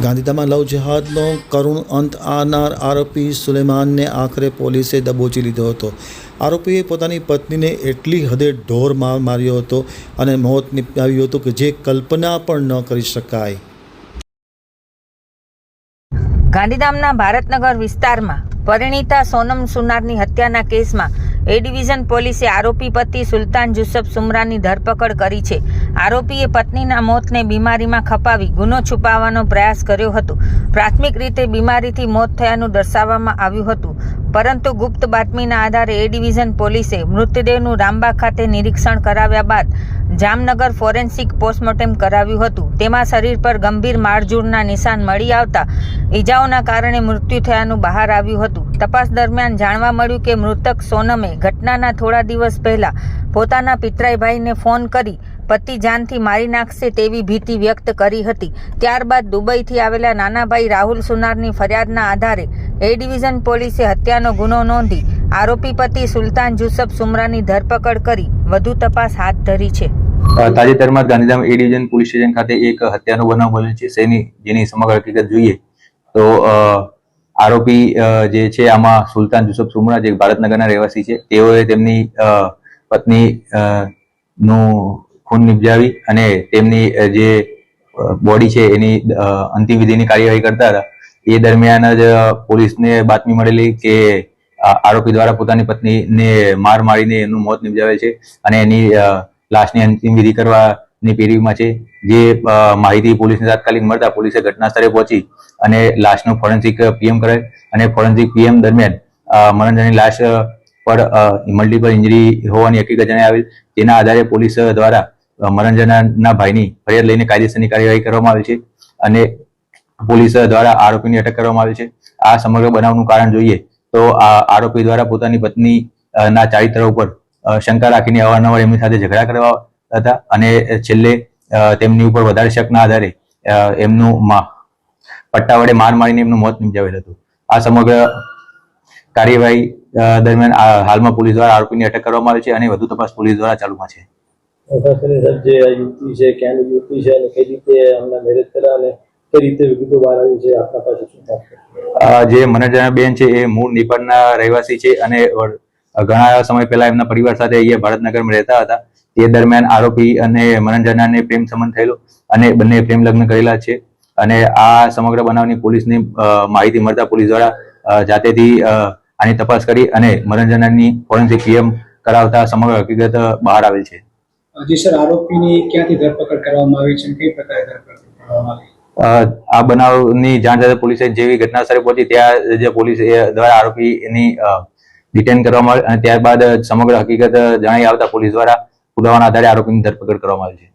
ગાંધીધામમાં લવ જેહાદનો કરુણ અંત આનાર આરોપી સુલેમાનને આખરે પોલીસે દબોચી લીધો હતો. આરોપીએ પોતાની પત્નીને એટલી હદે ઢોર માર માર્યો હતો અને મોત નિપજાવ્યું હતું કે જે કલ્પના પણ ન કરી શકાય. ગાંધીધામના ભારતનગર વિસ્તારમાં પરિણીતા સોનમ સુનારની હત્યાના કેસમાં એ ડિવિઝન પોલીસે આરોપી પતિ સુલતાન જુસફ સુમરાની ધરપકડ કરી છે. આરોપીએ પત્નીના મોતને બીમારીમાં ખપાવી ગુનો છુપાવવાનો પ્રયાસ કર્યો હતો. પ્રાથમિક રીતે બીમારીથી મોત થયાનું દર્શાવવામાં આવ્યું હતું, પરંતુ ગુપ્ત બાતમીના આધારે એ ડિવિઝન પોલીસે મૃતદેહનું રામબાગ ખાતે નિરીક્ષણ કરાવ્યા બાદ જામનગર ફોરેન્સિક પોસ્ટમોર્ટમ કરાવ્યું હતું. તેમાં શરીર પર ગંભીર મારઝૂડના નિશાન મળી આવતા ઈજાઓના કારણે મૃત્યુ થયાનું બહાર આવ્યું હતું. તપાસ દરમિયાન જાણવા મળ્યું કે મૃતક સોનમે ઘટનાના થોડા દિવસ પહેલા પોતાના પિતરાઈ ભાઈને ફોન કરી પતિ જાનથી મારી નાખશે તેવી ભીતિ વ્યક્ત કરી હતી. ત્યારબાદ દુબઈથી આવેલા નાના ભાઈ રાહુલ સુનારની ફરિયાદના આધારે એ ડિવિઝન પોલીસે હત્યાનો ગુનો નોંધી આરોપી પતિ સુલતાન જુસફ સુમરાની ધરપકડ કરી વધુ તપાસ હાથ ધરી છે. તાજેતરમાં ગાંધીધામ એ ડિવિઝન પોલીસ સ્ટેશન ખાતે એક હત્યાનો બનાવ બન્યો છે. જેની સમગ્ર હકીકત જોઈએ તો આરોપી જે છે આમાં સુલતાન જુસફ સુમરા જે ભારતનગરના રહેવાસી છે, તેઓએ તેમની પત્ની નું ખૂન નિપજાવી અને તેમની જે બોડી છે એની અંતિમ વિધિની કાર્યવાહી કરતા હતા. એ દરમિયાન જ પોલીસને બાતમી મળેલી કે આરોપી દ્વારા પોતાની પત્નીને માર મારીને એનું મોત નિપજાવે છે અને એની લાશની અંતિમ વિધિ કરવાની પેરવીમાં છે. જે માહિતી પોલીસને તાત્કાલિક મળતા પોલીસે ઘટના સ્થળે પહોંચી અને લાશનું ફોરેન્સિક પીએમ કરાય અને ફોરેન્સિક પીએમ દરમિયાન મરણજની લાશ પર મલ્ટિપલ ઇન્જરી હોવાની હકીકત જણાઈ આવેલ. તેના આધારે પોલીસ દ્વારા મરણજના ભાઈની ફરિયાદ લઈને કાયદેસરની કાર્યવાહી કરવામાં આવી છે અને પોલીસ દ્વારા આરોપીની અટક કરવામાં આવી છે. આ સમગ્ર બનાવનું કારણ જોઈએ તો આરોપી દ્વારા પોતાની પત્ની ના ચારિત્ર ઉપર શંકા રાખીને અવારનવાર એમની સાથે ઝઘડા કરવા હતા અને છેલ્લે તેમની ઉપર વધારે શકના આધારે એમનું પટ્ટા વડે માર મારીને એમનું મોત નિપજાવેલ હતું. આ સમગ્ર કાર્યવાહી દરમિયાન હાલમાં પોલીસ દ્વારા આરોપીની અટક કરવામાં આવી છે અને વધુ તપાસ પોલીસ દ્વારા ચાલુમાં છે. જે યુવતી છે ક્યાંની યુવતી છે અને કઈ રીતે અમને મેરેજ કર્યા અને કઈ રીતે વિગતો બહાર આવી છે આપણા પાસે શું? જે મનોજના બેન છે એ મૂળ નિપાળના રહેવાસી છે અને ઘણા સમય પહેલા એમના પરિવાર સાથે અહીંયા ભારતનગરમાં રહેતા હતા. તે દરમિયાન આરોપી અને મનોજનાને પ્રેમ સંબંધ થયેલો અને બંને પ્રેમ લગ્ન કરેલા છે અને આ સમગ્ર બનાવની પોલીસની માહિતી મળતા પોલીસ દ્વારા જાતેથી આની તપાસ કરી અને મનોજનાની ફોરેન્સિક પીએમ કરાવતા સમગ્ર હકીકત બહાર આવેલ છે. જી સર, આરોપીની ક્યાંથી ધરપકડ કરવામાં આવી છે અને કઈ પ્રકારે ધરપકડ કરવામાં આવી? આ બનાવની જાણ સાથે પોલીસે જેવી ઘટના સ્થળે પહોંચી ત્યાં જે પોલીસ દ્વારા આરોપીની ડિટેન કરવામાં આવી અને ત્યારબાદ સમગ્ર હકીકત જણાઈ આવતા પોલીસ દ્વારા પુરાવાના આધારે આરોપીની ધરપકડ કરવામાં આવી છે.